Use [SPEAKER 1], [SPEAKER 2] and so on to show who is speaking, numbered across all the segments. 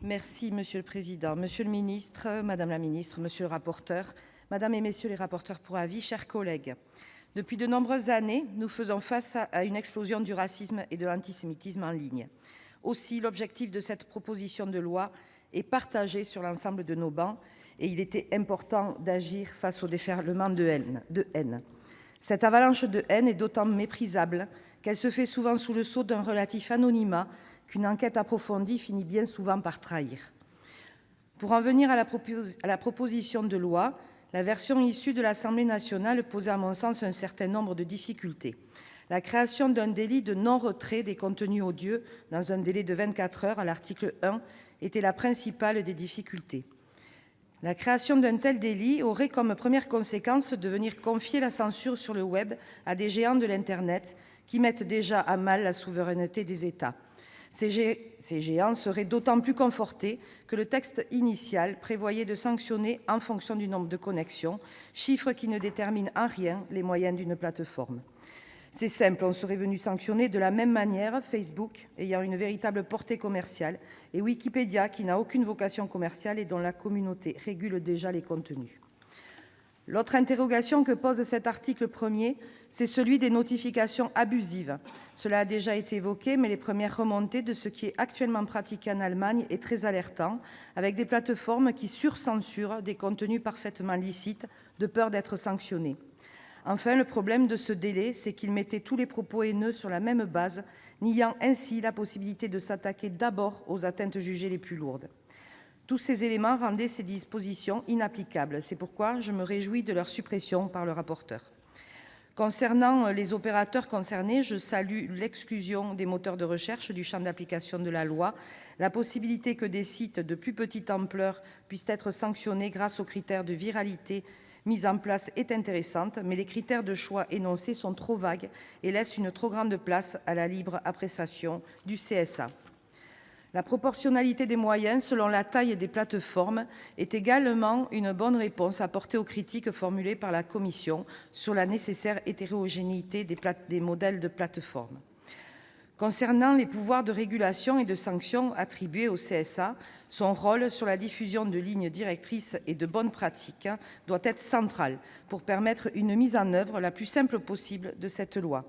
[SPEAKER 1] Merci, Monsieur le Président. Monsieur le ministre, Madame la ministre, Monsieur le rapporteur, Madame et Messieurs les rapporteurs pour avis, chers collègues, depuis de nombreuses années, nous faisons face à une explosion du racisme et de l'antisémitisme en ligne. Aussi, l'objectif de cette proposition de loi est partagé sur l'ensemble de nos bancs et il était important d'agir face au déferlement de haine. Cette avalanche de haine est d'autant méprisable qu'elle se fait souvent sous le sceau d'un relatif anonymat qu'une enquête approfondie finit bien souvent par trahir. Pour en venir à la proposition de loi, la version issue de l'Assemblée nationale posait à mon sens un certain nombre de difficultés. La création d'un délit de non-retrait des contenus odieux dans un délai de 24 heures à l'article 1 était la principale des difficultés. La création d'un tel délit aurait comme première conséquence de venir confier la censure sur le web à des géants de l'Internet qui mettent déjà à mal la souveraineté des États. Ces géants seraient d'autant plus confortés que le texte initial prévoyait de sanctionner en fonction du nombre de connexions, chiffre qui ne détermine en rien les moyens d'une plateforme. C'est simple, on serait venu sanctionner de la même manière Facebook, ayant une véritable portée commerciale, et Wikipédia, qui n'a aucune vocation commerciale et dont la communauté régule déjà les contenus. L'autre interrogation que pose cet article 1er, c'est celui des notifications abusives. Cela a déjà été évoqué, mais les premières remontées de ce qui est actuellement pratiqué en Allemagne est très alertant, avec des plateformes qui surcensurent des contenus parfaitement licites de peur d'être sanctionnées. Enfin, le problème de ce délai, c'est qu'il mettait tous les propos haineux sur la même base, niant ainsi la possibilité de s'attaquer d'abord aux atteintes jugées les plus lourdes. Tous ces éléments rendaient ces dispositions inapplicables. C'est pourquoi je me réjouis de leur suppression par le rapporteur. Concernant les opérateurs concernés, je salue l'exclusion des moteurs de recherche du champ d'application de la loi, la possibilité que des sites de plus petite ampleur puissent être sanctionnés grâce aux critères de viralité mis en place est intéressante, mais les critères de choix énoncés sont trop vagues et laissent une trop grande place à la libre appréciation du CSA. La proportionnalité des moyens selon la taille des plateformes est également une bonne réponse apportée aux critiques formulées par la Commission sur la nécessaire hétérogénéité des modèles de plateformes. Concernant les pouvoirs de régulation et de sanction attribués au CSA, son rôle sur la diffusion de lignes directrices et de bonnes pratiques doit être central pour permettre une mise en œuvre la plus simple possible de cette loi.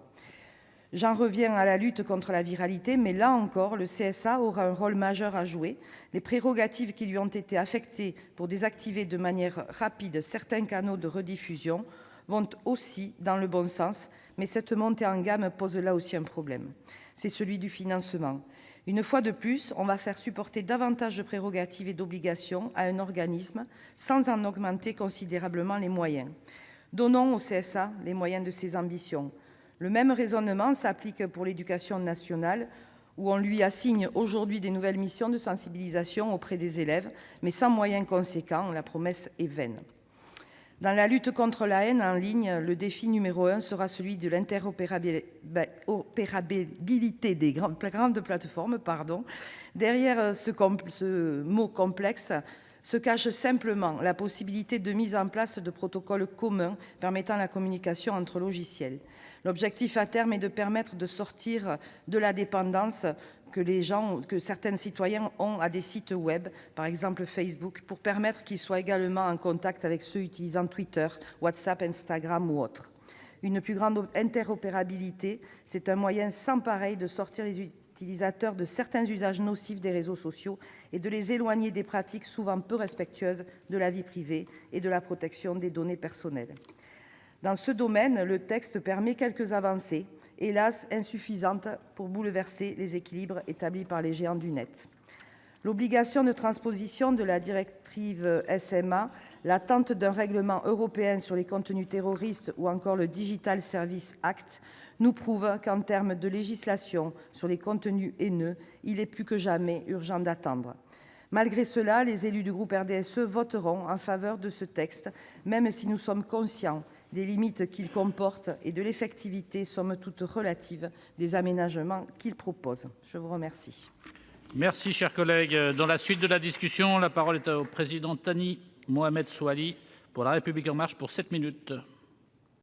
[SPEAKER 1] J'en reviens à la lutte contre la viralité, mais là encore, le CSA aura un rôle majeur à jouer. Les prérogatives qui lui ont été affectées pour désactiver de manière rapide certains canaux de rediffusion vont aussi dans le bon sens, mais cette montée en gamme pose là aussi un problème. C'est celui du financement. Une fois de plus, on va faire supporter davantage de prérogatives et d'obligations à un organisme sans en augmenter considérablement les moyens. Donnons au CSA les moyens de ses ambitions. Le même raisonnement s'applique pour l'éducation nationale, où on lui assigne aujourd'hui des nouvelles missions de sensibilisation auprès des élèves, mais sans moyens conséquents, la promesse est vaine. Dans la lutte contre la haine en ligne, le défi numéro 1 sera celui de l'interopérabilité des grandes plateformes. Derrière ce mot complexe se cache simplement la possibilité de mise en place de protocoles communs permettant la communication entre logiciels. L'objectif à terme est de permettre de sortir de la dépendance que certains citoyens ont à des sites web, par exemple Facebook, pour permettre qu'ils soient également en contact avec ceux utilisant Twitter, WhatsApp, Instagram ou autres. Une plus grande interopérabilité, c'est un moyen sans pareil de sortir les utilisateurs de certains usages nocifs des réseaux sociaux et de les éloigner des pratiques souvent peu respectueuses de la vie privée et de la protection des données personnelles. Dans ce domaine, le texte permet quelques avancées, hélas insuffisantes pour bouleverser les équilibres établis par les géants du net. L'obligation de transposition de la directive SMA, l'attente d'un règlement européen sur les contenus terroristes ou encore le Digital Services Act nous prouvent qu'en termes de législation sur les contenus haineux, il est plus que jamais urgent d'attendre. Malgré cela, les élus du groupe RDSE voteront en faveur de ce texte, même si nous sommes conscients des limites qu'il comporte et de l'effectivité, somme toute relative, des aménagements qu'il propose. Je vous remercie.
[SPEAKER 2] Merci, chers collègues. Dans la suite de la discussion, la parole est au président Thani Mohamed Soilihi pour La République En Marche pour 7 minutes.